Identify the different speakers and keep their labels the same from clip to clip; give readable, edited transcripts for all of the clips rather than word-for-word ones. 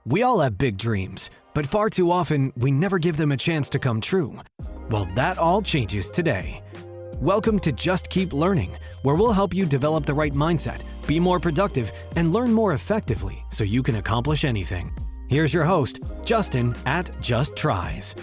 Speaker 1: We all have big dreams, but far too often we never give them a chance to come true. Well, that all changes today. Welcome to Just Keep Learning, where we'll help you develop the right mindset, be more productive, and learn more effectively so you can accomplish anything. Here's your host, Justin at Just Tries.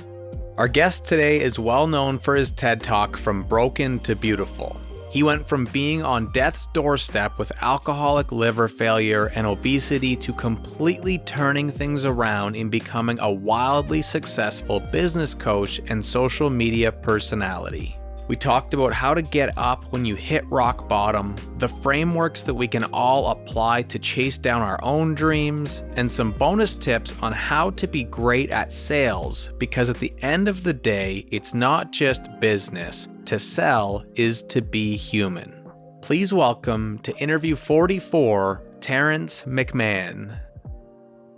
Speaker 2: Our guest today is well known for his TED Talk, From Broken to Beautiful. He went from being on death's doorstep with alcoholic liver failure and obesity to completely turning things around and becoming a wildly successful business coach and social media personality. We talked about how to get up when you hit rock bottom, the frameworks that we can all apply to chase down our own dreams, and some bonus tips on how to be great at sales, because at the end of the day, it's not just business. To sell is to be human. Please welcome to interview 44, Terrance McMahon.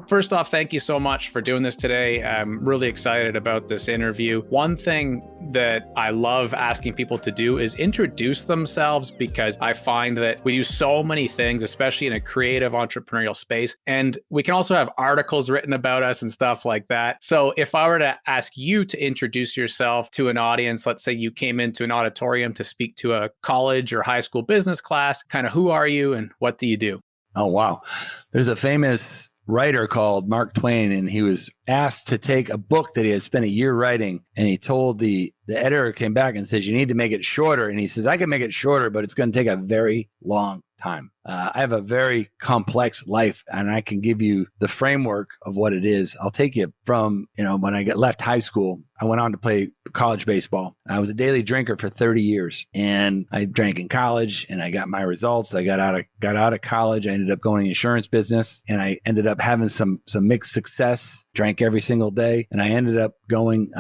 Speaker 2: First off, thank you so much for doing this today. I'm really excited about this interview. One thing that I love asking people to do is introduce themselves, because I find that we do so many things, especially in a creative entrepreneurial space. And we can also have articles written about us and stuff like that. So if I were to ask you to introduce yourself to an audience, let's say you came into an auditorium to speak to a college or high school business class, kind of who are you and what do you do?
Speaker 3: Oh, wow. There's a famous writer called Mark Twain, and he was asked to take a book that he had spent a year writing, and he told the editor came back and says, you need to make it shorter. And he says, I can make it shorter, but it's going to take a very long time. I have a very complex life, and I can give you the framework of what it is. I'll take you from, when I left high school, I went on to play college baseball. I was a daily drinker for 30 years, and I drank in college, and I got my results. I got out of college. I ended up going in the insurance business, and I ended up having some mixed success, drank every single day. And I ended up going,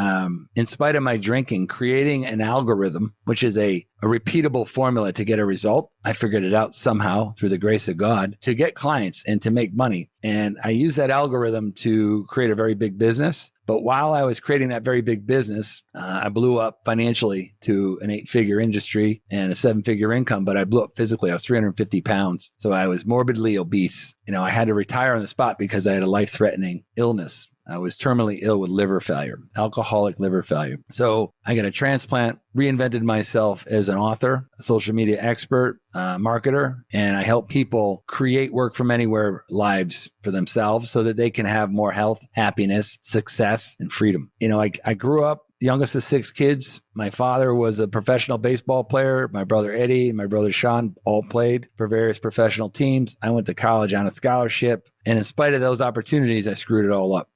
Speaker 3: in spite of my drinking, creating an algorithm, which is a repeatable formula to get a result. I figured it out somehow through the grace of God to get clients and to make money. And I used that algorithm to create a very big business. But while I was creating that very big business, I blew up financially to an 8-figure industry and a 7-figure income, but I blew up physically. I was 350 pounds. So I was morbidly obese. I had to retire on the spot because I had a life-threatening illness. I was terminally ill with liver failure, alcoholic liver failure. So I got a transplant, reinvented myself as an author, a social media expert, marketer, and I help people create work from anywhere lives for themselves so that they can have more health, happiness, success, and freedom. I grew up youngest of 6 kids. My father was a professional baseball player. My brother Eddie and my brother Sean all played for various professional teams. I went to college on a scholarship. And in spite of those opportunities, I screwed it all up.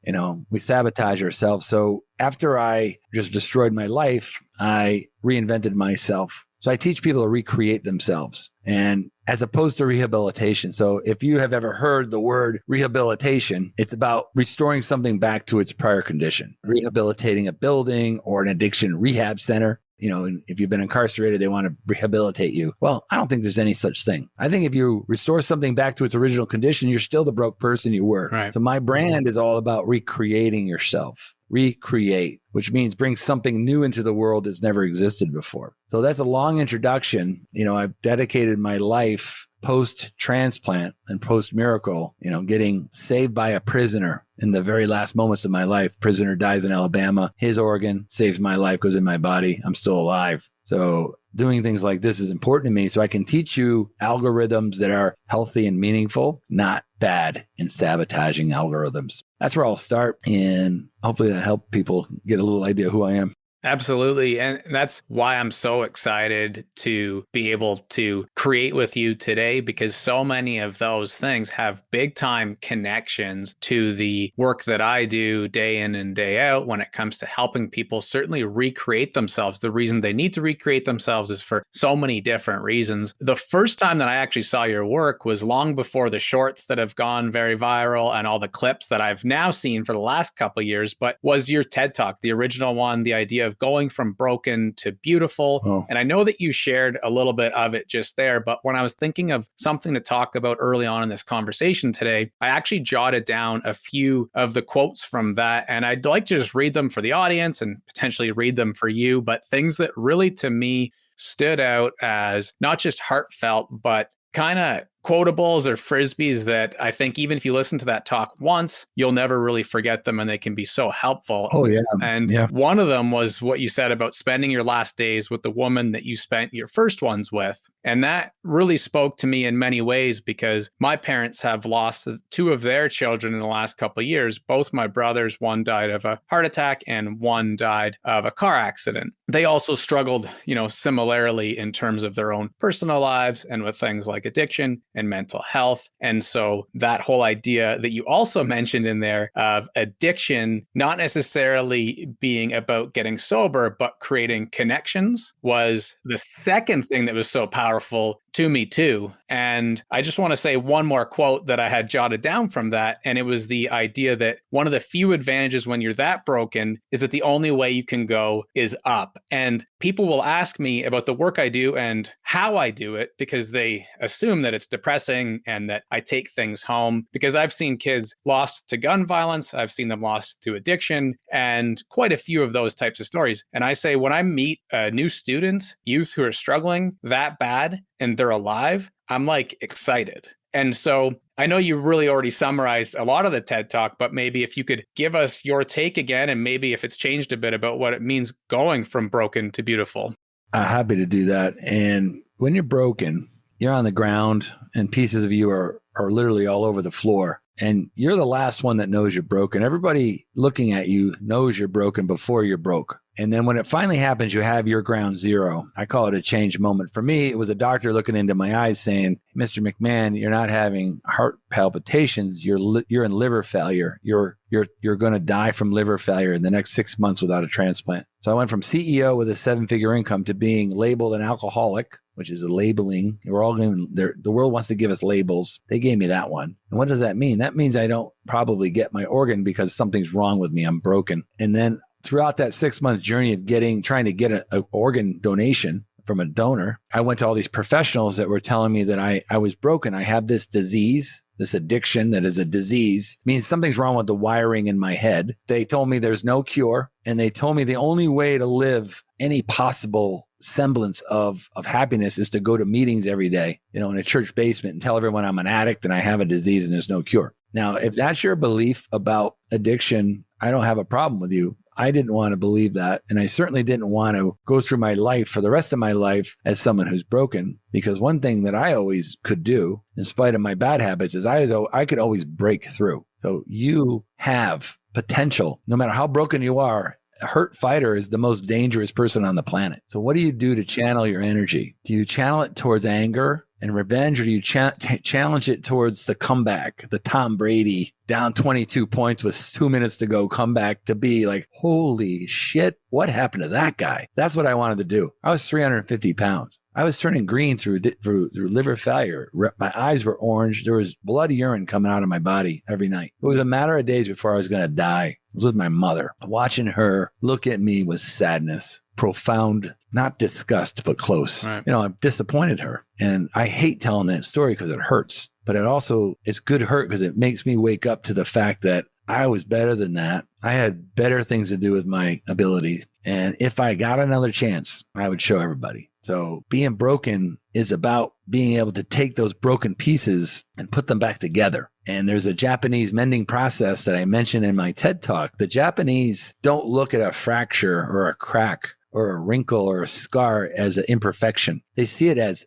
Speaker 3: We sabotage ourselves. So after I just destroyed my life, I reinvented myself. So I teach people to recreate themselves, and as opposed to rehabilitation. So if you have ever heard the word rehabilitation, it's about restoring something back to its prior condition, rehabilitating a building or an addiction rehab center. And if you've been incarcerated, they want to rehabilitate you. Well, I don't think there's any such thing. I think if you restore something back to its original condition, you're still the broke person you were.
Speaker 2: Right.
Speaker 3: So my brand is all about recreating yourself. Recreate, which means bring something new into the world that's never existed before. So that's a long introduction. I've dedicated my life post-transplant and post-miracle, getting saved by a prisoner in the very last moments of my life. Prisoner dies in Alabama. His organ saves my life, goes in my body. I'm still alive. So doing things like this is important to me so I can teach you algorithms that are healthy and meaningful, not bad and sabotaging algorithms. That's where I'll start. And hopefully that helped people get a little idea who I am.
Speaker 2: Absolutely. And that's why I'm so excited to be able to create with you today, because so many of those things have big time connections to the work that I do day in and day out when it comes to helping people certainly recreate themselves. The reason they need to recreate themselves is for so many different reasons. The first time that I actually saw your work was long before the shorts that have gone very viral and all the clips that I've now seen for the last couple of years, but was your TED Talk, the original one, the idea of going from broken to beautiful.
Speaker 3: Oh.
Speaker 2: And I know that you shared a little bit of it just there, but when I was thinking of something to talk about early on in this conversation today, I actually jotted down a few of the quotes from that. And I'd like to just read them for the audience and potentially read them for you, but things that really to me stood out as not just heartfelt, but kind of quotables or frisbees that I think even if you listen to that talk once, you'll never really forget them, and they can be so helpful.
Speaker 3: Oh, yeah.
Speaker 2: And one of them was what you said about spending your last days with the woman that you spent your first ones with. And that really spoke to me in many ways, because my parents have lost 2 of their children in the last couple of years. Both my brothers, one died of a heart attack and one died of a car accident. They also struggled, similarly in terms of their own personal lives and with things like addiction and mental health. And so that whole idea that you also mentioned in there of addiction, not necessarily being about getting sober, but creating connections, was the second thing that was so powerful to me too. And I just want to say one more quote that I had jotted down from that. And it was the idea that one of the few advantages when you're that broken is that the only way you can go is up. And people will ask me about the work I do and how I do it, because they assume that it's depressing and that I take things home, because I've seen kids lost to gun violence. I've seen them lost to addiction, and quite a few of those types of stories. And I say, when I meet a new student, youth who are struggling that bad and they're alive, I'm like excited. And so I know you really already summarized a lot of the TED Talk, but maybe if you could give us your take again, and maybe if it's changed a bit about what it means going from broken to beautiful.
Speaker 3: I'm happy to do that. And when you're broken, you're on the ground and pieces of you are literally all over the floor. And you're the last one that knows you're broken. Everybody looking at you knows you're broken before you're broke. And then when it finally happens, you have your ground zero. I call it a change moment. For me, it was a doctor looking into my eyes saying, Mr. McMahon, you're not having heart palpitations. You're in liver failure. You're going to die from liver failure in the next 6 months without a transplant. So I went from CEO with a 7-figure income to being labeled an alcoholic, which is a labeling. We're all going. The world wants to give us labels. They gave me that one. And what does that mean? That means I don't probably get my organ because something's wrong with me. I'm broken. And then throughout that 6-month journey of trying to get an organ donation from a donor, I went to all these professionals that were telling me that I was broken. I have this disease, this addiction that is a disease. It means something's wrong with the wiring in my head. They told me there's no cure. And they told me the only way to live any possible semblance of happiness is to go to meetings every day, in a church basement, and tell everyone I'm an addict and I have a disease and there's no cure. Now, if that's your belief about addiction, I don't have a problem with you. I didn't want to believe that. And I certainly didn't want to go through my life for the rest of my life as someone who's broken, because one thing that I always could do, in spite of my bad habits, is I could always break through. So you have potential, no matter how broken you are. A hurt fighter is the most dangerous person on the planet. So what do you do to channel your energy? Do you channel it towards anger and revenge, or do you challenge it towards the comeback, the Tom Brady down 22 points with 2 minutes to go comeback, to be like, holy shit, what happened to that guy? That's what I wanted to do. I was 350 pounds. I was turning green through liver failure. My eyes were orange. There was blood urine coming out of my body every night. It was a matter of days before I was going to die. I was with my mother. Watching her look at me was sadness, profound, not disgust, but close. Right. I've disappointed her. And I hate telling that story because it hurts. But it also is good hurt because it makes me wake up to the fact that I was better than that. I had better things to do with my ability. And if I got another chance, I would show everybody. So being broken is about being able to take those broken pieces and put them back together. And there's a Japanese mending process that I mentioned in my TED Talk. The Japanese don't look at a fracture or a crack or a wrinkle or a scar as an imperfection. They see it as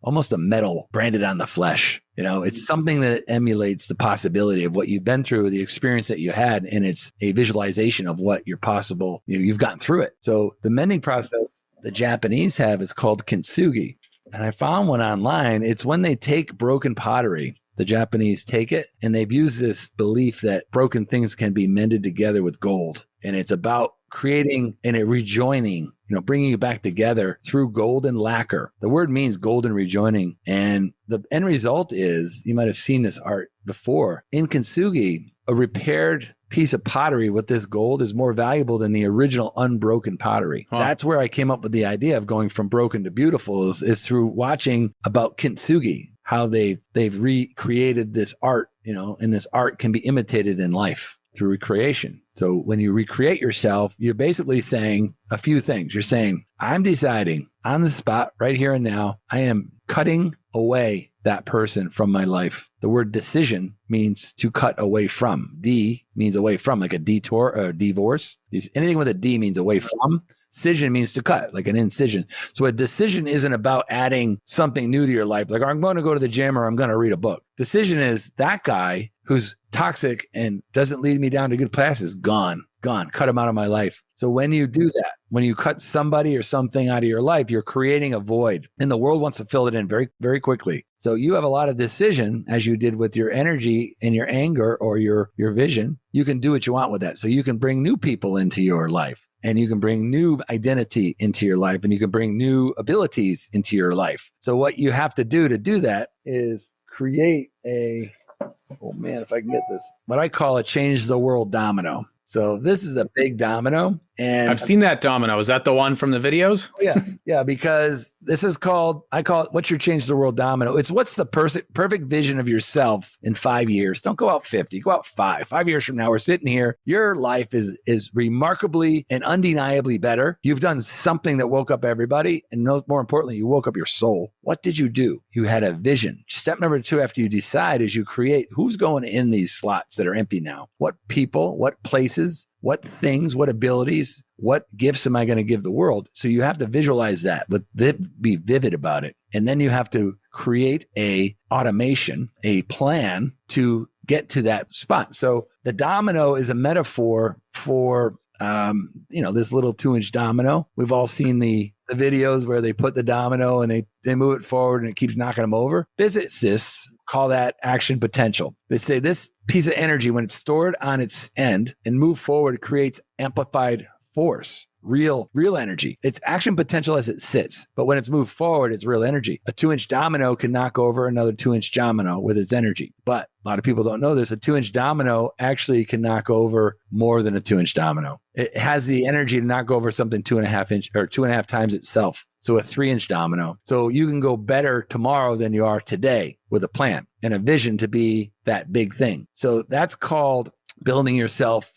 Speaker 3: almost a metal branded on the flesh. It's something that emulates the possibility of what you've been through, the experience that you had, and it's a visualization of what you're possible. You've gotten through it. So the mending process the Japanese have is called kintsugi. And I found one online. It's when they take broken pottery. The Japanese take it, and they've used this belief that broken things can be mended together with gold. And it's about creating and rejoining, bringing you back together through golden lacquer. The word means golden rejoining. And the end result is, you might have seen this art before. In kintsugi, a repaired piece of pottery with this gold is more valuable than the original unbroken pottery. Huh. That's where I came up with the idea of going from broken to beautiful is through watching about kintsugi, how they've recreated this art, and this art can be imitated in life through recreation. So when you recreate yourself, you're basically saying a few things. You're saying, I'm deciding on the spot right here and now, I am cutting away that person from my life. The word decision means to cut away from. D means away from, like a detour or a divorce. Anything with a D means away from. Decision means to cut, like an incision. So a decision isn't about adding something new to your life, like I'm going to go to the gym or I'm going to read a book. Decision is that guy who's toxic and doesn't lead me down to good classes, gone, cut him out of my life. So when you do that, when you cut somebody or something out of your life, you're creating a void, and the world wants to fill it in very, very quickly. So you have a lot of decision, as you did with your energy and your anger or your vision. You can do what you want with that. So you can bring new people into your life, and you can bring new identity into your life, and you can bring new abilities into your life. So what you have to do that is create oh man, if I can get this, what I call a change the world domino. So this is a big domino. And
Speaker 2: I've seen that domino. Is that the one from the videos?
Speaker 3: Yeah, because this is I call it, what's your change the world domino? It's what's the perfect vision of yourself in 5 years. Don't go out 50, go out 5. 5 years from now, we're sitting here. Your life is remarkably and undeniably better. You've done something that woke up everybody. And more importantly, you woke up your soul. What did you do? You had a vision. Step number 2, after you decide, is you create who's going in these slots that are empty now. What people, what places, what things, what abilities, what gifts am I going to give the world? So you have to visualize that, but be vivid about it. And then you have to create a automation, a plan to get to that spot. So the domino is a metaphor for, this little 2-inch domino. We've all seen the videos where they put the domino and they move it forward and it keeps knocking them over. Physicists call that action potential. They say this piece of energy, when it's stored on its end and move forward, creates amplified force, real energy. It's action potential as it sits, but when it's moved forward, it's real energy. A 2-inch domino can knock over another 2-inch domino with its energy. But a lot of people don't know this. A 2-inch domino actually can knock over more than a 2-inch domino. It has the energy to knock over something 2.5 inch or 2.5 times itself. So a 3-inch domino. So you can go better tomorrow than you are today with a plan and a vision to be that big thing. So that's called building yourself,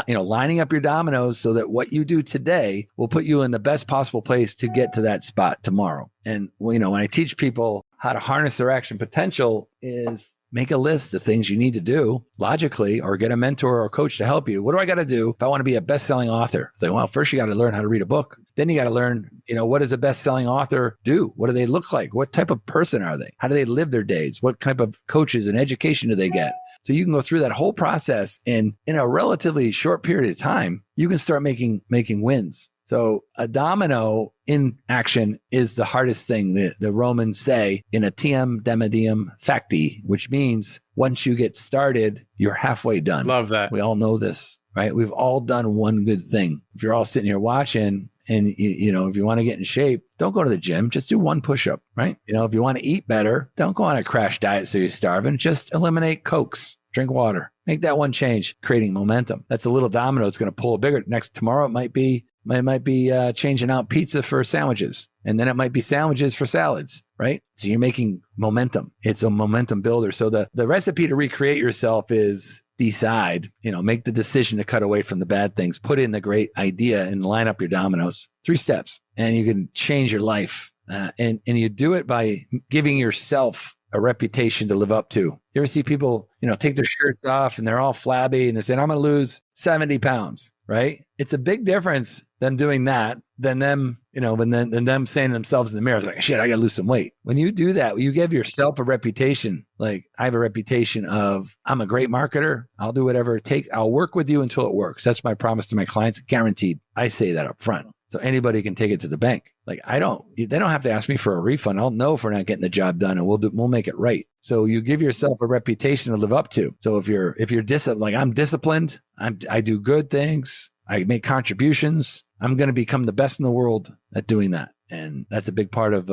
Speaker 3: lining up your dominoes so that what you do today will put you in the best possible place to get to that spot tomorrow. And, when I teach people how to harness their action potential is make a list of things you need to do logically, or get a mentor or a coach to help you. What do I got to do if I want to be a best-selling author? It's like, well, first you got to learn how to read a book. Then you got to learn, what does a best-selling author do? What do they look like? What type of person are they? How do they live their days? What type of coaches and education do they get? So you can go through that whole process, and in a relatively short period of time, you can start making wins. So a domino in action is the hardest thing. The Romans say in etiam demedium facti, which means once you get started, you're halfway done.
Speaker 2: Love that.
Speaker 3: We all know this, right? We've all done one good thing. If you're all sitting here watching, and if you want to get in shape, don't go to the gym. Just do one push-up, right? If you want to eat better, don't go on a crash diet so you're starving. Just eliminate Cokes, drink water, make that one change, creating momentum. That's a little domino. It's going to pull a bigger. Tomorrow, it might be changing out pizza for sandwiches, and then it might be sandwiches for salads, right? So you're making momentum. It's a momentum builder. So the recipe to recreate yourself is decide, make the decision to cut away from the bad things, put in the great idea, and line up your dominoes. 3 steps, and you can change your life. And you do it by giving yourself a reputation to live up to. You ever see people, take their shirts off and they're all flabby and they're saying, I'm going to lose 70 pounds, right? It's a big difference than doing that than them, than them saying to themselves in the mirror, it's like, shit, I got to lose some weight. When you do that, you give yourself a reputation. Like, I have a reputation of, I'm a great marketer. I'll do whatever it takes. I'll work with you until it works. That's my promise to my clients. Guaranteed. I say that up front. So anybody can take it to the bank. Like, they don't have to ask me for a refund. I'll know if we're not getting the job done, and we'll make it right. So you give yourself a reputation to live up to. So if you're disciplined, like I'm disciplined, I do good things, I make contributions, I'm going to become the best in the world at doing that. And that's a big part of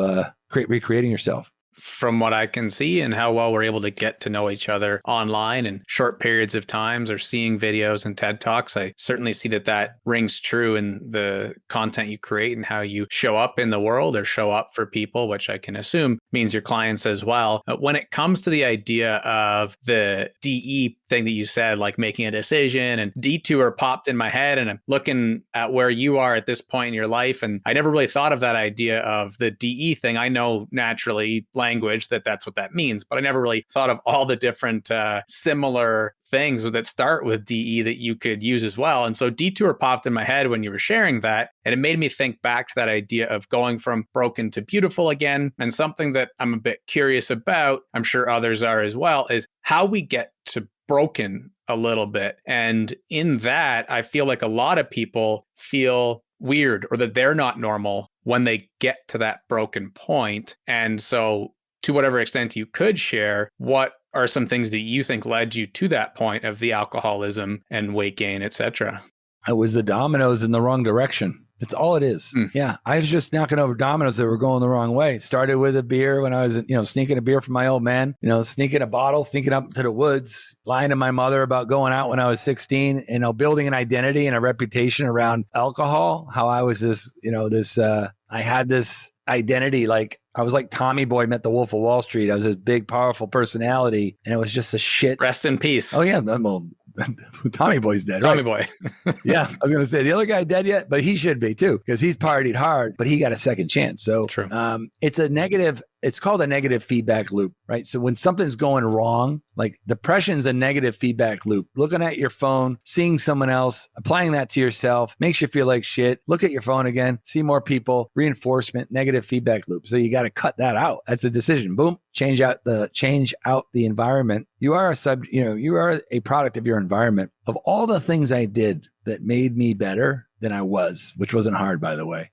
Speaker 3: recreating yourself.
Speaker 2: From what I can see and how well we're able to get to know each other online in short periods of times, or seeing videos and TED Talks, I certainly see that rings true in the content you create and how you show up in the world or show up for people, which I can assume means your clients as well. When it comes to the idea of the DE thing that you said, like making a decision, and detour popped in my head, and I'm looking at where you are at this point in your life. And I never really thought of that idea of the DE thing. I know naturally language that's what that means, but I never really thought of all the different similar things that start with DE that you could use as well. And so detour popped in my head when you were sharing that. And it made me think back to that idea of going from broken to beautiful again. And something that I'm a bit curious about, I'm sure others are as well, is how we get to broken a little bit. And in that, I feel like a lot of people feel weird or that they're not normal when they get to that broken point. And so to whatever extent you could share, what are some things that you think led you to that point of the alcoholism and weight gain, et cetera?
Speaker 3: I was the dominoes in the wrong direction. That's all it is. Yeah. I was just knocking over dominoes that were going the wrong way. Started with a beer when I was, sneaking a beer from my old man, sneaking a bottle, sneaking up to the woods, lying to my mother about going out when I was 16, building an identity and a reputation around alcohol. How I was I had this identity, like I was like Tommy Boy met the Wolf of Wall Street. I was this big, powerful personality, and it was just a shit.
Speaker 2: Rest in peace.
Speaker 3: Oh yeah, well, Tommy Boy's dead.
Speaker 2: Tommy
Speaker 3: right?
Speaker 2: Boy.
Speaker 3: Yeah, I was going to say the other guy dead yet, but he should be too because he's partied hard, but he got a second chance. So
Speaker 2: true.
Speaker 3: It's a negative. It's called a negative feedback loop, right? So when something's going wrong, like depression's a negative feedback loop. Looking at your phone, seeing someone else, applying that to yourself makes you feel like shit. Look at your phone again, see more people, reinforcement, negative feedback loop. So you got to cut that out. That's a decision. Boom, change out the environment. You are you are a product of your environment. Of all the things I did that made me better than I was, which wasn't hard, by the way,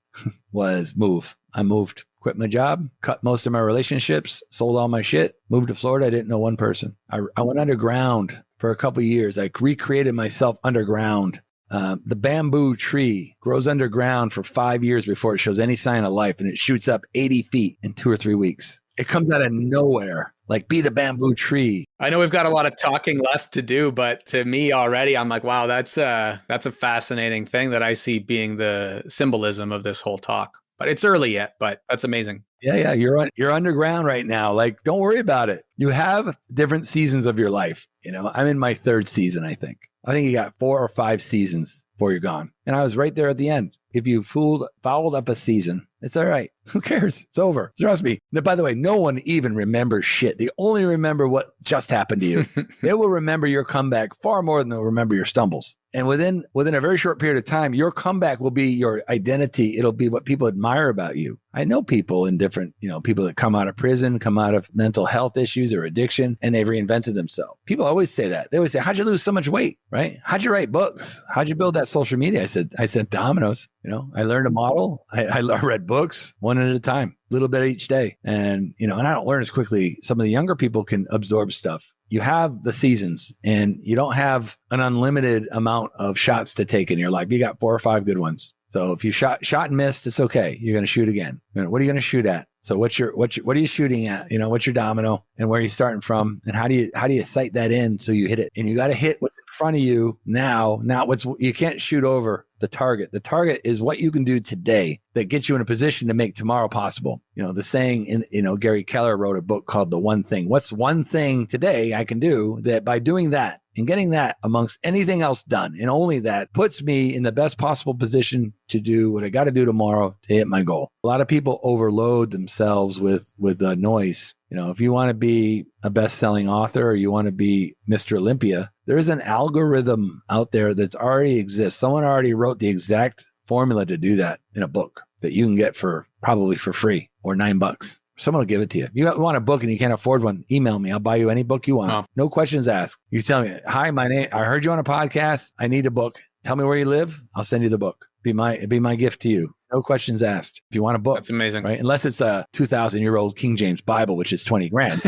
Speaker 3: was move. I moved. Quit my job, cut most of my relationships, sold all my shit, moved to Florida. I didn't know one person. I went underground for a couple of years. I recreated myself underground. The bamboo tree grows underground for 5 years before it shows any sign of life, and it shoots up 80 feet in 2 or 3 weeks. It comes out of nowhere. Like, be the bamboo tree.
Speaker 2: I know we've got a lot of talking left to do, but to me already, I'm like, wow, that's a fascinating thing that I see being the symbolism of this whole talk. But it's early yet, but that's amazing.
Speaker 3: Yeah. You're underground right now. Like, don't worry about it. You have different seasons of your life. I'm in my third season, I think. I think you got 4 or 5 seasons before you're gone. And I was right there at the end. If you fouled up a season, it's all right. Who cares? It's over. Trust me. By the way, no one even remembers shit. They only remember what just happened to you. They will remember your comeback far more than they'll remember your stumbles. And within a very short period of time, your comeback will be your identity. It'll be what people admire about you. I know people in different, people that come out of prison, come out of mental health issues or addiction, and they've reinvented themselves. People always say that. They always say, how'd you lose so much weight, right? How'd you write books? How'd you build that social media? I said dominoes. I learned a model. I read books one at a time, a little bit each day. And, and I don't learn as quickly. Some of the younger people can absorb stuff. You have the seasons and you don't have an unlimited amount of shots to take in your life. You got 4 or 5 good ones. So if you shot and missed, it's okay. You're going to shoot again. What are you going to shoot at? So what are you shooting at? What's your domino and where are you starting from? And how do you sight that in so you hit it? And you got to hit what's in front of you now, not you can't shoot over the target. The target is what you can do today that gets you in a position to make tomorrow possible. The saying Gary Keller wrote a book called The One Thing. What's one thing today I can do that by doing that and getting that amongst anything else done and only that puts me in the best possible position to do what I got to do tomorrow to hit my goal. A lot of people overload themselves with noise. If you want to be a best-selling author or you want to be Mr. Olympia, there's an algorithm out there that's already exists. Someone already wrote the exact formula to do that in a book that you can get probably for free or $9. Someone will give it to you. If you want a book and you can't afford one, email me. I'll buy you any book you want. Oh. No questions asked. You tell me, hi, my name. I heard you on a podcast. I need a book. Tell me where you live. I'll send you the book. Be my gift to you. No questions asked. If you want a book.
Speaker 2: That's amazing.
Speaker 3: Right? Unless it's a 2,000-year-old King James Bible, which is 20 grand.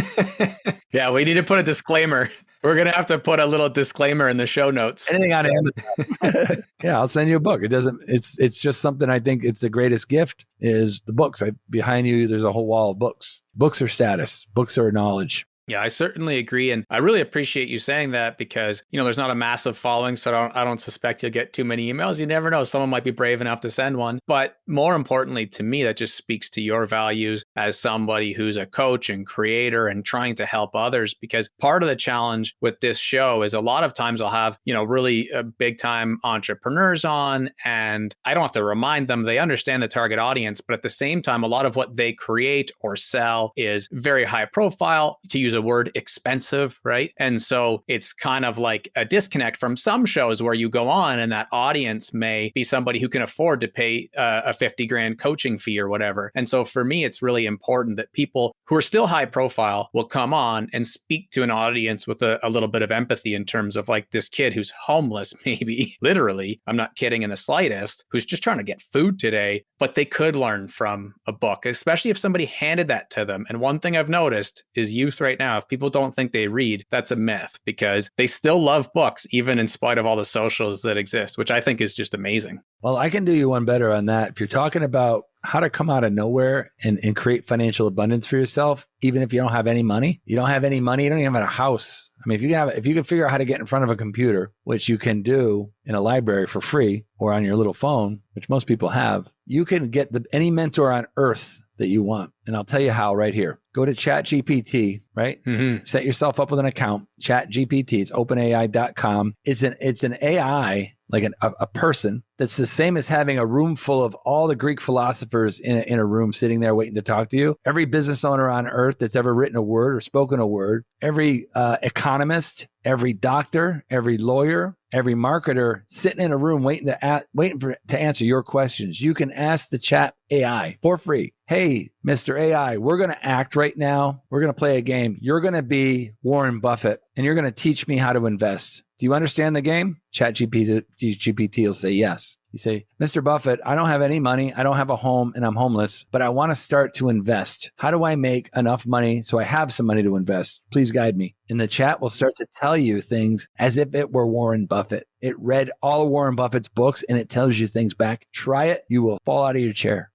Speaker 2: Yeah, we need to put a disclaimer. We're going to have to put a little disclaimer in the show notes.
Speaker 3: Anything on Amazon. Yeah, I'll send you a book. It's just something I think it's the greatest gift is the books. Behind you, there's a whole wall of books. Books are status. Books are knowledge.
Speaker 2: Yeah, I certainly agree. And I really appreciate you saying that because, there's not a massive following. So I don't suspect you'll get too many emails. You never know. Someone might be brave enough to send one. But more importantly, to me, that just speaks to your values as somebody who's a coach and creator and trying to help others. Because part of the challenge with this show is a lot of times I'll have, really big time entrepreneurs on, and I don't have to remind them. They understand the target audience. But at the same time, a lot of what they create or sell is very high profile, to use a word, expensive, right? And so it's kind of like a disconnect from some shows where you go on and that audience may be somebody who can afford to pay a 50 grand coaching fee or whatever. And so for me, it's really important that people who are still high profile will come on and speak to an audience with a little bit of empathy in terms of like this kid who's homeless, maybe literally, I'm not kidding in the slightest, who's just trying to get food today, but they could learn from a book, especially if somebody handed that to them. And one thing I've noticed is youth right now, if people don't think they read, that's a myth because they still love books, even in spite of all the socials that exist, which I think is just amazing.
Speaker 3: Well, I can do you one better on that. If you're talking about how to come out of nowhere and create financial abundance for yourself, even if you don't have any money, you don't even have a house. I mean, if you can figure out how to get in front of a computer, which you can do in a library for free or on your little phone, which most people have, you can get any mentor on earth that you want. And I'll tell you how right here. Go to ChatGPT, right? Mm-hmm. Set yourself up with an account, ChatGPT. It's openai.com. It's an AI, like a person that's the same as having a room full of all the Greek philosophers in a room sitting there waiting to talk to you. Every business owner on earth that's ever written a word or spoken a word, every economist, every doctor, every lawyer, every marketer sitting in a room waiting to answer your questions. You can ask the chat AI for free. Hey, Mr. AI, we're going to act right now. We're going to play a game. You're going to be Warren Buffett and you're going to teach me how to invest. Do you understand the game? ChatGPT will say yes. You say, Mr. Buffett, I don't have any money. I don't have a home and I'm homeless, but I want to start to invest. How do I make enough money so I have some money to invest? Please guide me. And the chat will start to tell you things as if it were Warren Buffett. It read all of Warren Buffett's books and it tells you things back. Try it. You will fall out of your chair.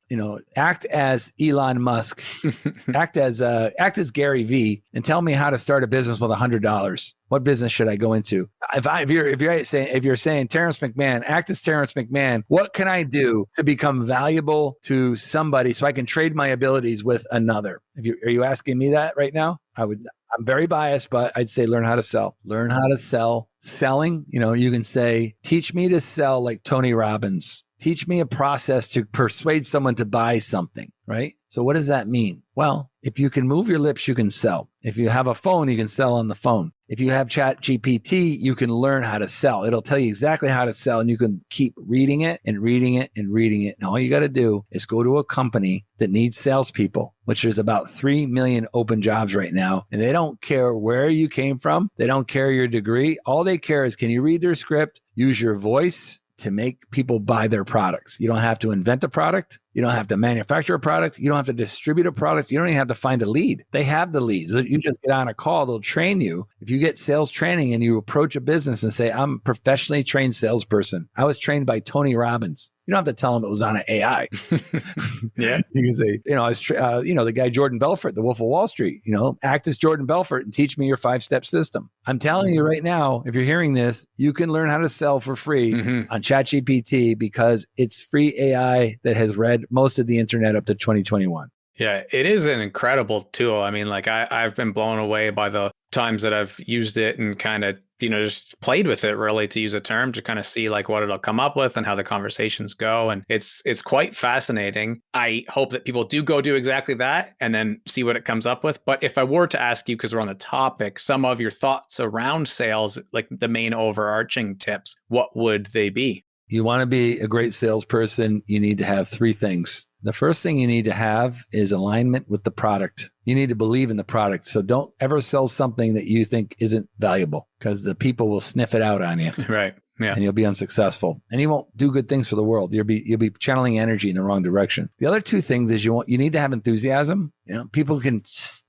Speaker 3: Act as Elon Musk, act as Gary Vee, and tell me how to start a business with $100. What business should I go into? If you're saying Terrance McMahon, act as Terrance McMahon, what can I do to become valuable to somebody so I can trade my abilities with another? Are you asking me that right now? I'm very biased, but I'd say learn how to sell. Learn how to sell. Selling, you can say, teach me to sell like Tony Robbins. Teach me a process to persuade someone to buy something, right? So what does that mean? Well, if you can move your lips, you can sell. If you have a phone, you can sell on the phone. If you have ChatGPT, you can learn how to sell. It'll tell you exactly how to sell and you can keep reading it and reading it and reading it. And all you got to do is go to a company that needs salespeople, which there's about 3 million open jobs right now. And they don't care where you came from. They don't care your degree. All they care is, can you read their script, use your voice to make people buy their products. You don't have to invent a product. You don't have to manufacture a product. You don't have to distribute a product. You don't even have to find a lead. They have the leads. You just get on a call. They'll train you. If you get sales training and you approach a business and say, I'm a professionally trained salesperson. I was trained by Tony Robbins. You don't have to tell them it was on an AI. Yeah. You can say, I was, the guy Jordan Belfort, the Wolf of Wall Street, act as Jordan Belfort and teach me your 5-step system. I'm telling you right now, if you're hearing this, you can learn how to sell for free on ChatGPT because it's free AI that has read most of the internet up to 2021.
Speaker 2: Yeah, it is an incredible tool. I mean, like I've been blown away by the times that I've used it and kind of, just played with it, really, to use a term, to kind of see like what it'll come up with and how the conversations go. And it's quite fascinating. I hope that people do go do exactly that and then see what it comes up with. But if I were to ask you, because we're on the topic, some of your thoughts around sales, like the main overarching tips, what would they be?
Speaker 3: You want to be a great salesperson, you need to have 3 things. The first thing you need to have is alignment with the product. You need to believe in the product. So don't ever sell something that you think isn't valuable because the people will sniff it out on you.
Speaker 2: Right. Yeah.
Speaker 3: And you'll be unsuccessful and you won't do good things for the world. You'll be channeling energy in the wrong direction. The other 2 things is you need to have enthusiasm. People can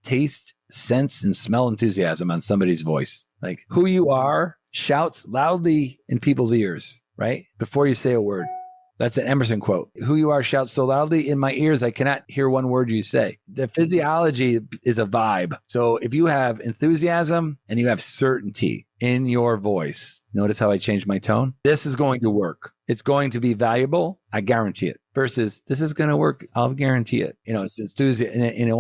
Speaker 3: taste, sense, and smell enthusiasm on somebody's voice. Like who you are shouts loudly in people's ears, right? Before you say a word. That's an Emerson quote. Who you are shouts so loudly in my ears, I cannot hear one word you say. The physiology is a vibe. So if you have enthusiasm and you have certainty in your voice, notice how I changed my tone? This is going to work. It's going to be valuable. I guarantee it. Versus this is going to work. I'll guarantee it. It's enthusiasm. And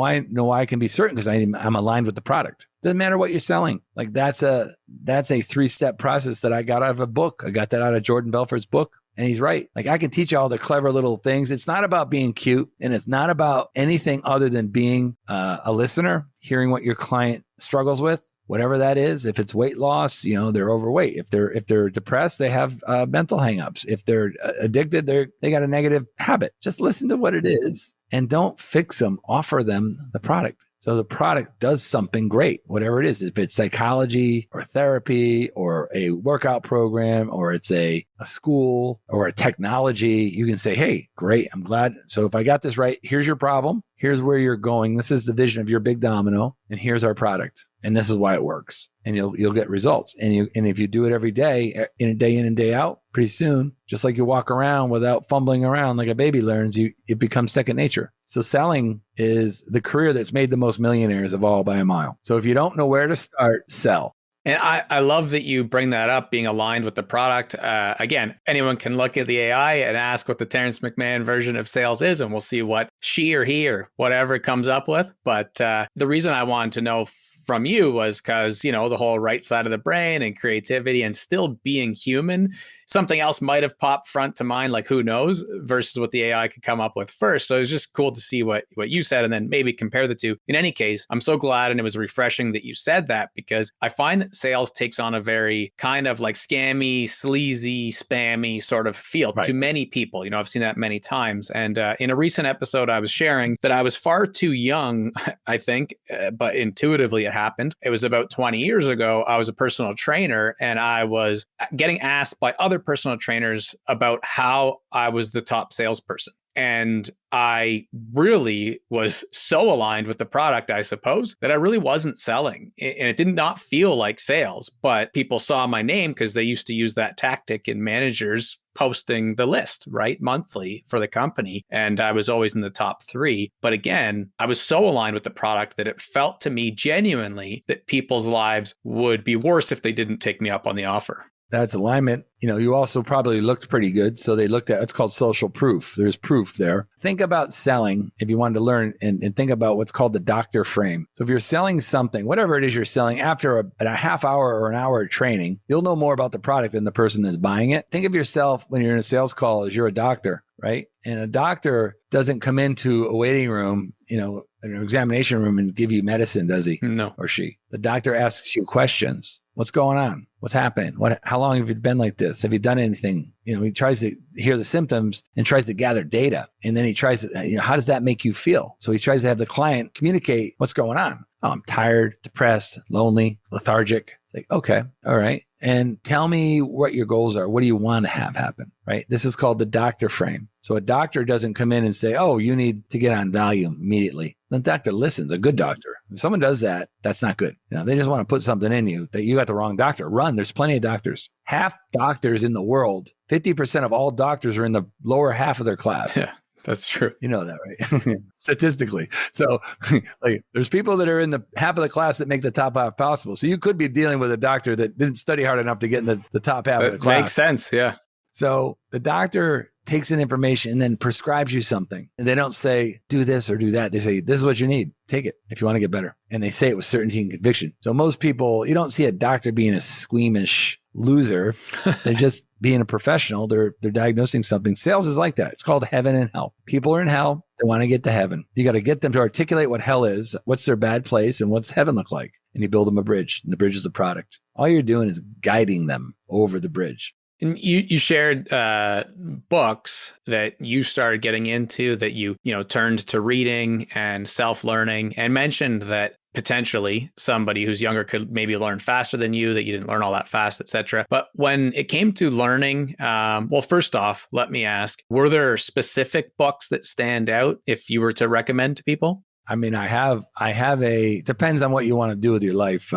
Speaker 3: why I can be certain because I'm aligned with the product. Doesn't matter what you're selling. Like that's a 3-step process that I got out of a book. I got that out of Jordan Belfort's book. And he's right. Like I can teach you all the clever little things. It's not about being cute and it's not about anything other than being a listener, hearing what your client struggles with, whatever that is. If it's weight loss, they're overweight. If they're depressed, they have mental hangups. If they're addicted, they got a negative habit. Just listen to what it is and don't fix them. Offer them the product. So the product does something great, whatever it is. If it's psychology or therapy or a workout program or it's a school or a technology, you can say, hey, great, I'm glad. So if I got this right, here's your problem. Here's where you're going. This is the vision of your big domino. And here's our product. And this is why it works. And you'll get results. And if you do it every day, in and day out, pretty soon, just like you walk around without fumbling around like a baby learns, it becomes second nature. So selling is the career that's made the most millionaires of all by a mile. So if you don't know where to start, sell.
Speaker 2: And I love that you bring that up, being aligned with the product. Again, anyone can look at the AI and ask what the Terrance McMahon version of sales is, and we'll see what she or he or whatever it comes up with. But the reason I wanted to know from you was because, the whole right side of the brain and creativity and still being human, something else might have popped front to mind, like who knows, versus what the AI could come up with first. So it was just cool to see what you said and then maybe compare the two. In any case, I'm so glad and it was refreshing that you said that because I find that sales takes on a very kind of like scammy, sleazy, spammy sort of feel to many people. I've seen that many times. And in a recent episode, I was sharing that I was far too young, I think, but intuitively it happened. It was about 20 years ago. I was a personal trainer and I was getting asked by other personal trainers about how I was the top salesperson. And I really was so aligned with the product, I suppose, that I really wasn't selling. And it did not feel like sales, but people saw my name because they used to use that tactic in managers posting the list, right, monthly for the company. And I was always in the top 3. But again, I was so aligned with the product that it felt to me genuinely that people's lives would be worse if they didn't take me up on the offer.
Speaker 3: That's alignment. You also probably looked pretty good. So they looked at, it's called social proof. There's proof there. Think about selling if you wanted to learn and think about what's called the doctor frame. So if you're selling something, whatever it is you're selling, after a half hour or an hour of training, you'll know more about the product than the person that's buying it. Think of yourself when you're in a sales call as you're a doctor, right? And a doctor doesn't come into a waiting room, an examination room and give you medicine, does he?
Speaker 2: No.
Speaker 3: Or she? The doctor asks you questions. What's going on? What's happening? How long have you been like this? Have you done anything? He tries to hear the symptoms and tries to gather data. And then he tries to, how does that make you feel? So he tries to have the client communicate what's going on. Oh, I'm tired, depressed, lonely, lethargic. It's like, okay, all right. And tell me what your goals are. What do you want to have happen, right? This is called the doctor frame. So a doctor doesn't come in and say, oh, you need to get on Valium immediately. The doctor listens, a good doctor. If someone does that, that's not good. They just want to put something in you that you got the wrong doctor. Run. There's plenty of doctors. Half doctors in the world, 50% of all doctors are in the lower half of their class.
Speaker 2: Yeah. That's true.
Speaker 3: You know that, right? Statistically. So there's people that are in the half of the class that make the top half possible. So you could be dealing with a doctor that didn't study hard enough to get in the top half of the class.
Speaker 2: Makes sense. Yeah.
Speaker 3: So the doctor takes in information and then prescribes you something. And they don't say, do this or do that. They say, this is what you need. Take it if you want to get better. And they say it with certainty and conviction. So most people, you don't see a doctor being a squeamish loser. They're just being a professional. They're diagnosing something. Sales is like that. It's called heaven and hell. People are in hell. They want to get to heaven. You got to get them to articulate what hell is, what's their bad place, and what's heaven look like. And you build them a bridge. And the bridge is the product. All you're doing is guiding them over the bridge.
Speaker 2: And you shared books that you started getting into, that you turned to reading and self-learning, and mentioned that potentially somebody who's younger could maybe learn faster than you, that you didn't learn all that fast, etc. But when it came to learning, well, first off, let me ask, were there specific books that stand out if you were to recommend to people?
Speaker 3: I mean, I have depends on what you want to do with your life.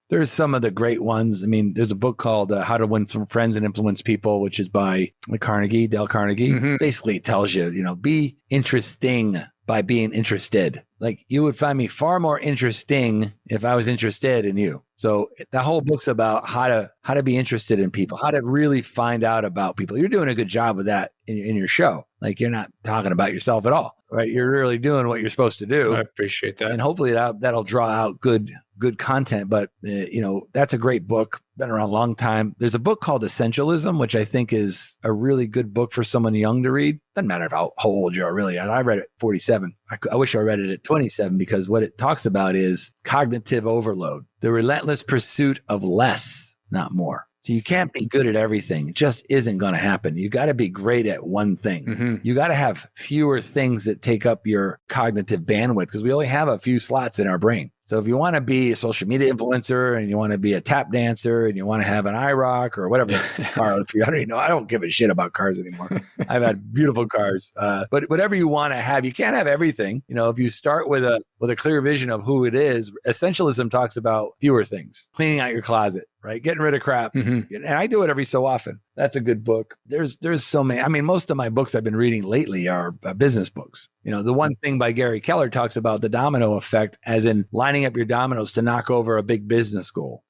Speaker 3: There's some of the great ones. I mean, there's a book called How to Win Friends and Influence People, which is by Dale Carnegie.
Speaker 2: Mm-hmm.
Speaker 3: Basically, it tells you, be interesting by being interested. Like, you would find me far more interesting if I was interested in you. So the whole book's about how to be interested in people, how to really find out about people. You're doing a good job of that in your show. Like, you're not talking about yourself at all, right? You're really doing what you're supposed to do.
Speaker 2: I appreciate that.
Speaker 3: And hopefully that'll draw out good content. But, that's a great book. Been around a long time. There's a book called Essentialism, which I think is a really good book for someone young to read. Doesn't matter how old you are, really. I read it at 47. I wish I read it at 27, because what it talks about is cognitive overload, the relentless pursuit of less, not more. So you can't be good at everything. It just isn't going to happen. You got to be great at one thing.
Speaker 2: Mm-hmm.
Speaker 3: You got to have fewer things that take up your cognitive bandwidth, because we only have a few slots in our brain. So if you want to be a social media influencer, and you want to be a tap dancer, and you want to have an IROC or whatever car, I don't give a shit about cars anymore. I've had beautiful cars, but whatever you want to have, you can't have everything. If you start with a clear vision of who it is, Essentialism talks about fewer things, cleaning out your closet, right? Getting rid of crap.
Speaker 2: Mm-hmm.
Speaker 3: And I do it every so often. That's a good book. There's so many. I mean, most of my books I've been reading lately are business books. The one thing by Gary Keller talks about the domino effect, as in lining up your dominoes to knock over a big business goal.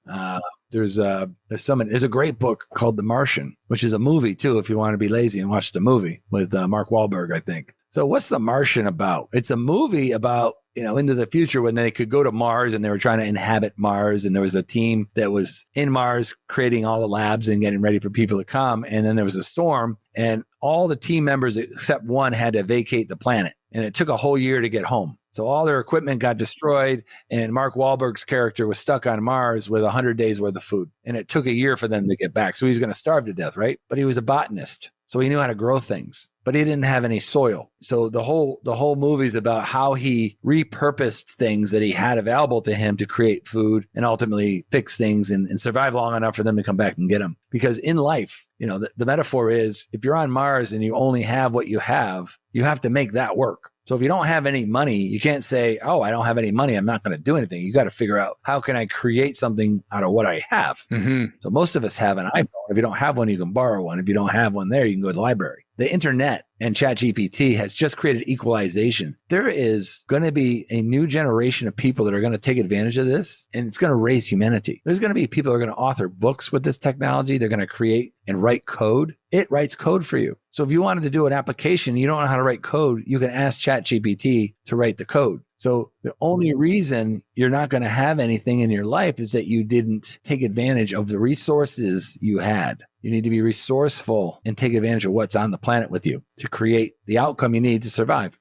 Speaker 3: There's a great book called The Martian, which is a movie too, if you want to be lazy and watch the movie, with Mark Wahlberg, I think. So what's The Martian about? It's a movie about, into the future when they could go to Mars, and they were trying to inhabit Mars. And there was a team that was in Mars creating all the labs and getting ready for people to come. And then there was a storm, and all the team members except one had to vacate the planet. And it took a whole year to get home. So all their equipment got destroyed, and Mark Wahlberg's character was stuck on Mars with 100 days worth of food. And it took a year for them to get back. So he's going to starve to death, right? But he was a botanist, so he knew how to grow things, but he didn't have any soil. So the whole movie is about how he repurposed things that he had available to him to create food, and ultimately fix things and survive long enough for them to come back and get him. Because in life, the metaphor is, if you're on Mars and you only have what you have to make that work. So if you don't have any money, you can't say, oh, I don't have any money, I'm not going to do anything. You got to figure out, how can I create something out of what I have?
Speaker 2: Mm-hmm.
Speaker 3: So most of us have an iPhone. If you don't have one, you can borrow one. If you don't have one there, you can go to the library. The internet and ChatGPT has just created equalization. There is going to be a new generation of people that are going to take advantage of this, and it's going to raise humanity. There's going to be people who are going to author books with this technology. They're going to create and write code. It writes code for you. So if you wanted to do an application, you don't know how to write code, you can ask ChatGPT to write the code. So the only reason you're not going to have anything in your life is that you didn't take advantage of the resources you had. You need to be resourceful and take advantage of what's on the planet with you to create the outcome you need to survive.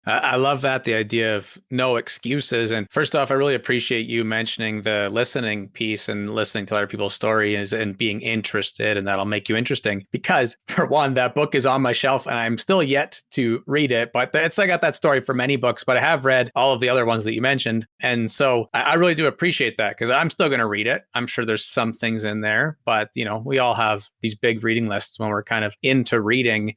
Speaker 2: I love that, the idea of no excuses. And first off, I really appreciate you mentioning the listening piece and listening to other people's stories and being interested, and that'll make you interesting. Because for one, that book is on my shelf and I'm still yet to read it, but I got that story for many books, but I have read all of the other ones that you mentioned. And so I really do appreciate that, because I'm still going to read it. I'm sure there's some things in there, but we all have these big reading lists when we're kind of into reading.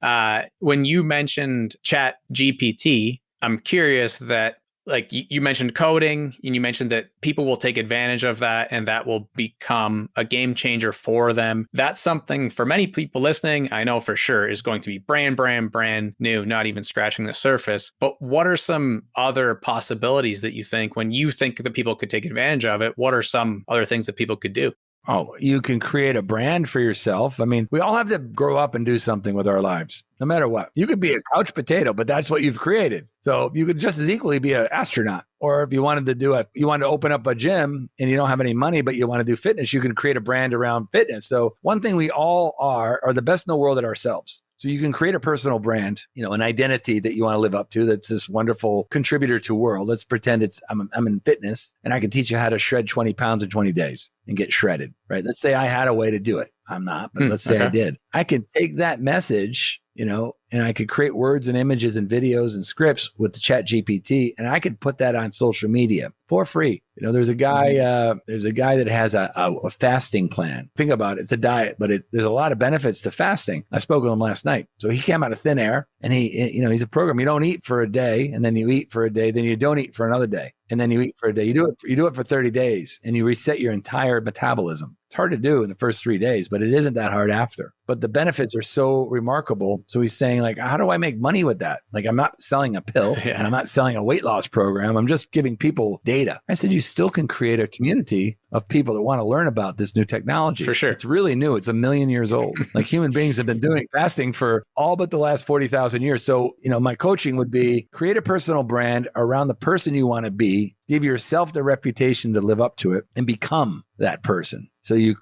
Speaker 2: When you mentioned Chat GPT, I'm curious that, like, you mentioned coding, and you mentioned that people will take advantage of that, and that will become a game changer for them. That's something for many people listening, I know for sure, is going to be brand new, not even scratching the surface. But what are some other possibilities that you think, when you think that people could take advantage of it, what are some other things that people could do?
Speaker 3: Oh, you can create a brand for yourself. I mean, we all have to grow up and do something with our lives, no matter what. You could be a couch potato, but that's what you've created. So you could just as equally be an astronaut. Or if you wanted to open up a gym and you don't have any money, but you want to do fitness, you can create a brand around fitness. So one thing we all are the best in the world at ourselves. So you can create a personal brand, an identity that you want to live up to. That's this wonderful contributor to the world. Let's pretend I'm in fitness, and I can teach you how to shred 20 pounds in 20 days and get shredded, right? Let's say I had a way to do it. I'm not, but let's say I did. I can take that message, and I could create words and images and videos and scripts with the Chat GPT, and I could put that on social media for free. There's a guy that has a fasting plan. Think about it. It's a diet, but there's a lot of benefits to fasting. I spoke with him last night. So he came out of thin air, and he's a program. You don't eat for a day, and then you eat for a day, then you don't eat for another day, and then you eat for a day. You do it for 30 days, and you reset your entire metabolism. It's hard to do in the first 3 days, but it isn't that hard after. But the benefits are so remarkable. So he's saying, like, how do I make money with that? Like, I'm not selling a pill and I'm not selling a weight loss program. I'm just giving people data. I said, you still can create a community of people that want to learn about this new technology.
Speaker 2: For sure.
Speaker 3: It's really new. It's 1 million years old. Like, human beings have been doing fasting for all but the last 40,000 years. So, my coaching would be create a personal brand around the person you want to be, give yourself the reputation to live up to it, and become that person. So you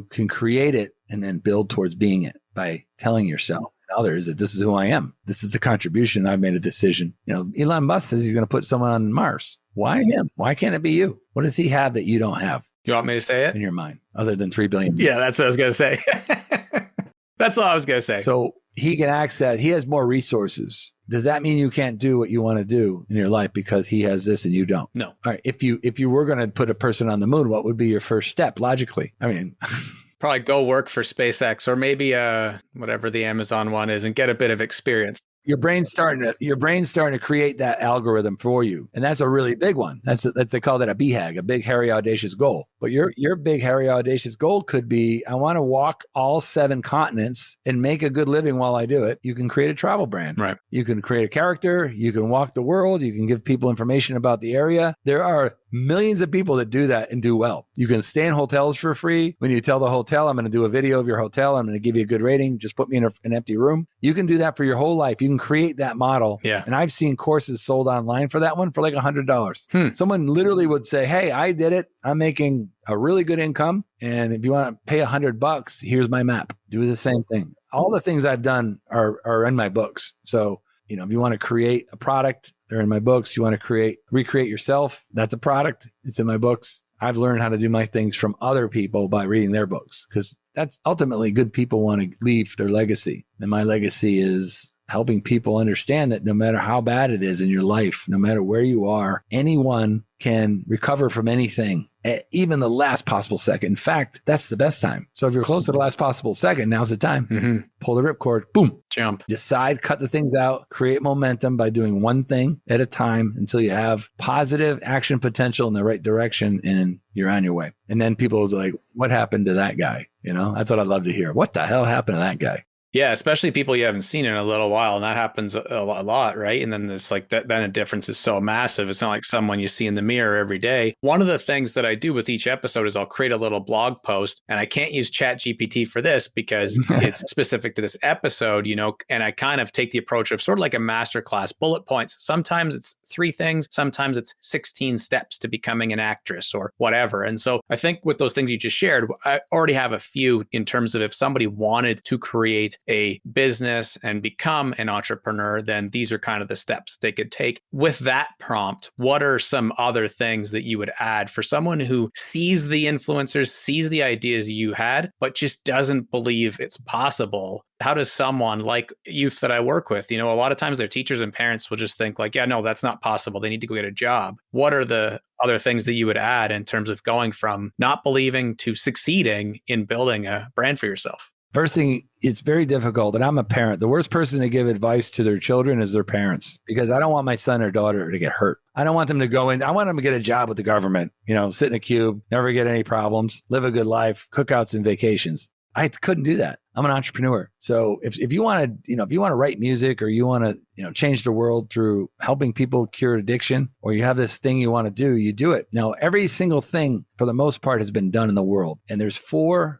Speaker 3: can create it and then build towards being it by telling yourself and others that this is who I am. This is a contribution. I've made a decision. Elon Musk says he's going to put someone on Mars. Why him? Why can't it be you? What does he have that you don't have?
Speaker 2: You want me to say it?
Speaker 3: In your mind, other than 3 billion.
Speaker 2: Yeah, that's what I was going to say. That's all I was going to say.
Speaker 3: So he can access, he has more resources. Does that mean you can't do what you want to do in your life because he has this and you don't?
Speaker 2: No.
Speaker 3: All right. If you were going to put a person on the moon, what would be your first step logically? I mean,
Speaker 2: probably go work for SpaceX or maybe whatever the Amazon one is and get a bit of experience.
Speaker 3: Your brain's starting to create that algorithm for you. And that's a really big one. They call that a BHAG, a big, hairy, audacious goal. But your big, hairy, audacious goal could be, I want to walk all 7 continents and make a good living while I do it. You can create a travel brand.
Speaker 2: Right.
Speaker 3: You can create a character. You can walk the world. You can give people information about the area. There are millions of people that do that and do well. You can stay in hotels for free. When you tell the hotel, I'm going to do a video of your hotel, I'm going to give you a good rating, just put me in an empty room. You can do that for your whole life. You can create that model.
Speaker 2: Yeah.
Speaker 3: And I've seen courses sold online for that one for like $100. Someone literally would say, hey, I did it. I'm making a really good income. And if you want to pay $100, here's my map. Do the same thing. All the things I've done are in my books. So, if you want to create a product, they're in my books. You want to recreate yourself, that's a product. It's in my books. I've learned how to do my things from other people by reading their books, because that's ultimately good people want to leave their legacy. And my legacy is helping people understand that no matter how bad it is in your life, no matter where you are, anyone can recover from anything at even the last possible second. In fact, that's the best time. So if you're close to the last possible second, now's the time.
Speaker 2: Mm-hmm.
Speaker 3: Pull the ripcord, boom,
Speaker 2: jump.
Speaker 3: Decide, cut the things out, create momentum by doing one thing at a time until you have positive action potential in the right direction, and you're on your way. And then people will be like, what happened to that guy? That's what I'd love to hear. What the hell happened to that guy?
Speaker 2: Yeah, especially people you haven't seen in a little while. And that happens a lot, right? And then it's like that, then the difference is so massive. It's not like someone you see in the mirror every day. One of the things that I do with each episode is I'll create a little blog post, and I can't use Chat GPT for this because it's specific to this episode, and I kind of take the approach of sort of like a masterclass, bullet points. Sometimes it's 3 things, sometimes it's 16 steps to becoming an actress or whatever. And so I think with those things you just shared, I already have a few in terms of if somebody wanted to create a business and become an entrepreneur, then these are kind of the steps they could take. With that prompt, what are some other things that you would add for someone who sees the influencers, sees the ideas you had, but just doesn't believe it's possible? How does someone like youth that I work with, a lot of times their teachers and parents will just think like, yeah, no, that's not possible. They need to go get a job. What are the other things that you would add in terms of going from not believing to succeeding in building a brand for yourself?
Speaker 3: First thing, it's very difficult. And I'm a parent. The worst person to give advice to their children is their parents, because I don't want my son or daughter to get hurt. I don't want them to go in. I want them to get a job with the government, sit in a cube, never get any problems, live a good life, cookouts and vacations. I couldn't do that. I'm an entrepreneur. So if you want to write music, or you want to, change the world through helping people cure addiction, or you have this thing you want to do, you do it. Now, every single thing for the most part has been done in the world. And there's four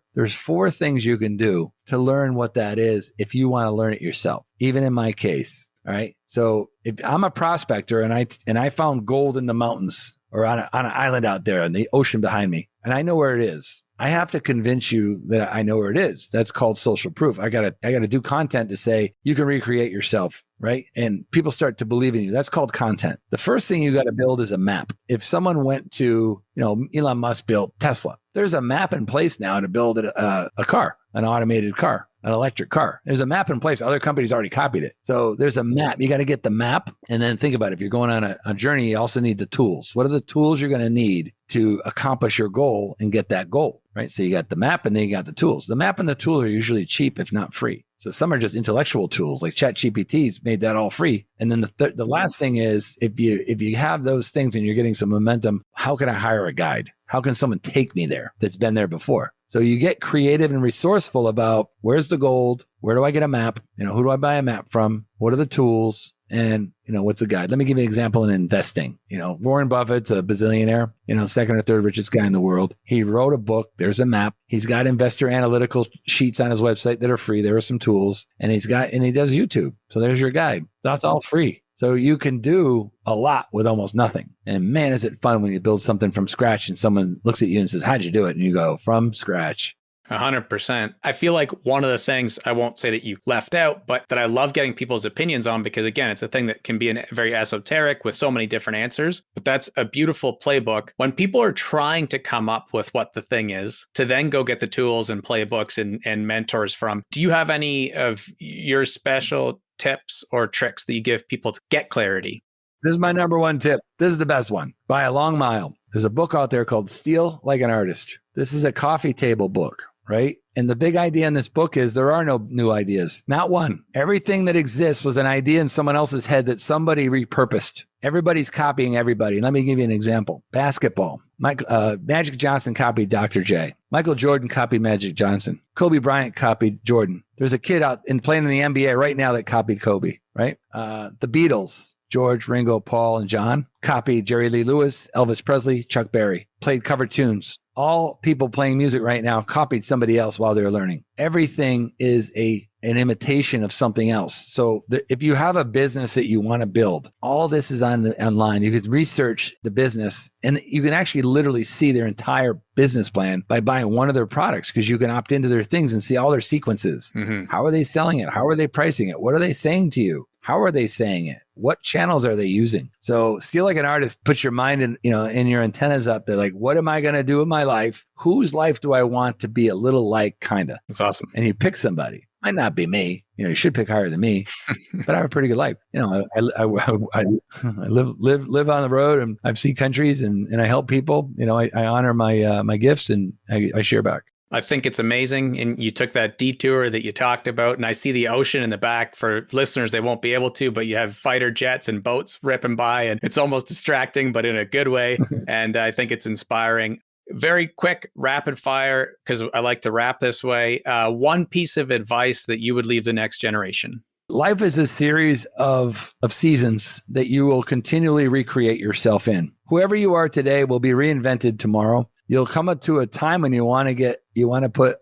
Speaker 3: things you can do to learn what that is if you want to learn it yourself, even in my case. All right. So if I'm a prospector and I found gold in the mountains or on an island out there in the ocean behind me, and I know where it is, I have to convince you that I know where it is. That's called social proof. I gotta do content to say you can recreate yourself, right? And people start to believe in you. That's called content. The first thing you got to build is a map. If someone went to, Elon Musk built Tesla, there's a map in place now to build a car, an automated car. an electric car. There's a map in place. Other companies already copied it. So there's a map. You got to get the map. And then think about it. If you're going on a journey, you also need the tools. What are the tools you're going to need to accomplish your goal and get that goal, right? So you got the map and then you got the tools. The map and the tools are usually cheap, if not free. So some are just intellectual tools, like ChatGPT's made that all free. And then the last thing is, if you have those things and you're getting some momentum, how can I hire a guide? How can someone take me there that's been there before? So you get creative and resourceful about where's the gold? Where do I get a map? Who do I buy a map from? What are the tools? And, what's a guide? Let me give you an example in investing. Warren Buffett's a bazillionaire, second or third richest guy in the world. He wrote a book. There's a map. He's got investor analytical sheets on his website that are free. There are some tools, and he does YouTube. So there's your guide. That's all free. So you can do a lot with almost nothing. And man, is it fun when you build something from scratch and someone looks at you and says, how'd you do it? And you go, from scratch.
Speaker 2: 100%. I feel like one of the things, I won't say that you left out, but that I love getting people's opinions on, because again, it's a thing that can be very esoteric with so many different answers, but that's a beautiful playbook. When people are trying to come up with what the thing is, to then go get the tools and playbooks and mentors from, do you have any of your special tips or tricks that you give people to get clarity?
Speaker 3: This is my number one tip. This is the best one by a long mile. There's a book out there called Steal Like an Artist. This is a coffee table book, right? And the big idea in this book is there are no new ideas. Not one. Everything that exists was an idea in someone else's head that somebody repurposed. Everybody's copying everybody. Let me give you an example. Basketball. Magic Johnson copied Dr. J. Michael Jordan copied Magic Johnson. Kobe Bryant copied Jordan. There's a kid out playing in the NBA right now that copied Kobe, right? The Beatles, George, Ringo, Paul, and John copied Jerry Lee Lewis, Elvis Presley, Chuck Berry, played cover tunes. All people playing music right now copied somebody else while they were learning. Everything is an imitation of something else. So if you have a business that you want to build, all this is online. You could research the business and you can actually literally see their entire business plan by buying one of their products, because you can opt into their things and see all their sequences. Mm-hmm. How are they selling it? How are they pricing it? What are they saying to you? How are they saying it? What channels are they using? So Steal Like an Artist puts your mind in, and your antennas up. They're like, what am I going to do with my life? Whose life do I want to be a little like, kind of?
Speaker 2: That's awesome.
Speaker 3: And you pick somebody. Might not be me. You should pick higher than me, but I have a pretty good life. I live on the road and I've seen countries and I help people. I honor my gifts and I share back.
Speaker 2: I think it's amazing. And you took that detour that you talked about, and I see the ocean in the back. For listeners, they won't be able to, but you have fighter jets and boats ripping by, and it's almost distracting, but in a good way. And I think it's inspiring. Very quick, rapid fire, because I like to wrap this way. One piece of advice that you would leave the next generation.
Speaker 3: Life is a series of seasons that you will continually recreate yourself in. Whoever you are today will be reinvented tomorrow. You'll come up to a time when you want to put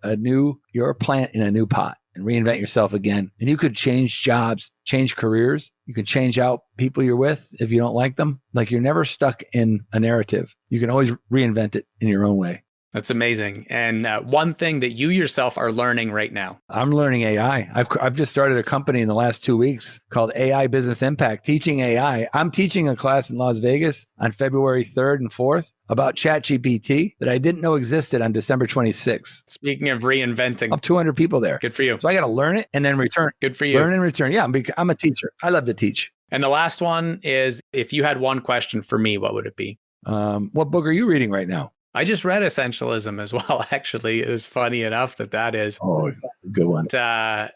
Speaker 3: your plant in a new pot and reinvent yourself again. And you could change jobs, change careers. You can change out people you're with if you don't like them. Like, you're never stuck in a narrative. You can always reinvent it in your own way.
Speaker 2: That's amazing. And one thing that you yourself are learning right now.
Speaker 3: I'm learning AI. I've just started a company in the last 2 weeks called AI Business Impact, teaching AI. I'm teaching a class in Las Vegas on February 3rd and 4th about ChatGPT that I didn't know existed on December 26th.
Speaker 2: Speaking of reinventing.
Speaker 3: Up 200 people there.
Speaker 2: Good for you.
Speaker 3: So I got to learn it and then return.
Speaker 2: Good for you.
Speaker 3: Learn and return. Yeah, I'm a teacher. I love to teach.
Speaker 2: And the last one is, if you had one question for me, what would it be?
Speaker 3: What book are you reading right now?
Speaker 2: I just read Essentialism as well, actually. It is funny enough that is.
Speaker 3: Oh, good one.
Speaker 2: But,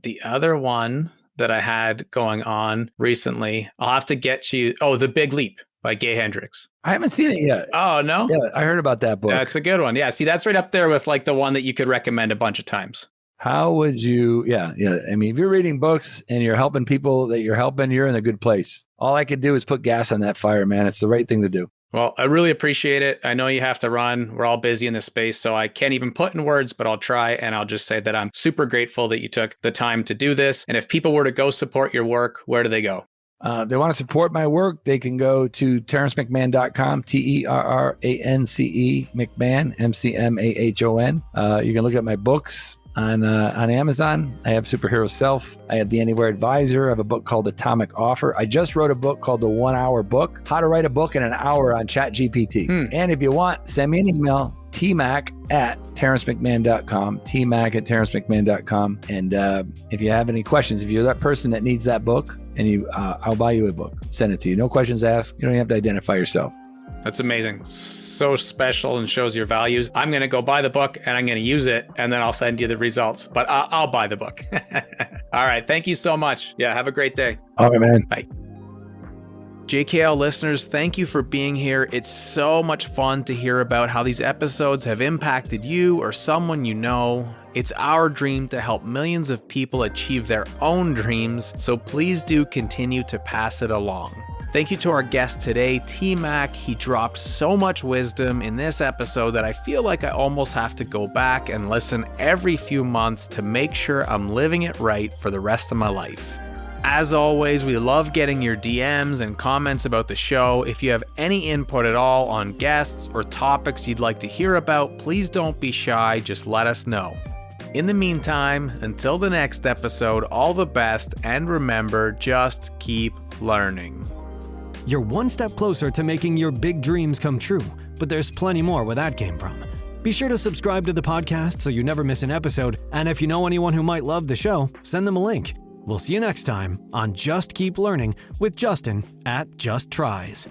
Speaker 2: the other one that I had going on recently, I'll have to get you. Oh, The Big Leap by Gay Hendricks.
Speaker 3: I haven't seen it yet.
Speaker 2: Oh, no?
Speaker 3: Yeah, I heard about that book.
Speaker 2: That's a good one. Yeah, see, that's right up there with like the one that you could recommend a bunch of times.
Speaker 3: How would you, yeah. I mean, if you're reading books and you're helping people that you're helping, you're in a good place. All I could do is put gas on that fire, man. It's the right thing to do.
Speaker 2: Well, I really appreciate it. I know you have to run. We're all busy in this space, so I can't even put in words, but I'll try. And I'll just say that I'm super grateful that you took the time to do this. And if people were to go support your work, where do they go?
Speaker 3: They want to support my work, they can go to terrancemcmahon.com, TERRANCE McMahon, MCMAHON. You can look at my books on Amazon. I have Superhero Self. I have The Anywhere Advisor. I have a book called Atomic Offer. I just wrote a book called The 1 Hour Book, How to Write a Book in an Hour on ChatGPT. And if you want, send me an email, tmac@terrancemcmahon.com, tmac@terrancemcmahon.com. And if you have any questions, if you're that person that needs that book, and I'll buy you a book, send it to you. No questions asked. You don't even have to identify yourself.
Speaker 2: That's amazing. So special and shows your values. I'm going to go buy the book and I'm going to use it and then I'll send you the results, but I'll buy the book. All right. Thank you so much. Yeah. Have a great day.
Speaker 3: All right, man.
Speaker 2: Bye. JKL listeners, thank you for being here. It's so much fun to hear about how these episodes have impacted you or someone you know. It's our dream to help millions of people achieve their own dreams, so please do continue to pass it along. Thank you to our guest today, T-Mac. He dropped so much wisdom in this episode that I feel like I almost have to go back and listen every few months to make sure I'm living it right for the rest of my life. As always, we love getting your DMs and comments about the show. If you have any input at all on guests or topics you'd like to hear about, please don't be shy, just let us know. In the meantime, until the next episode, all the best, and remember, just keep learning.
Speaker 1: You're one step closer to making your big dreams come true, but there's plenty more where that came from. Be sure to subscribe to the podcast so you never miss an episode, and if you know anyone who might love the show, send them a link. We'll see you next time on Just Keep Learning with Justin at Just Tries.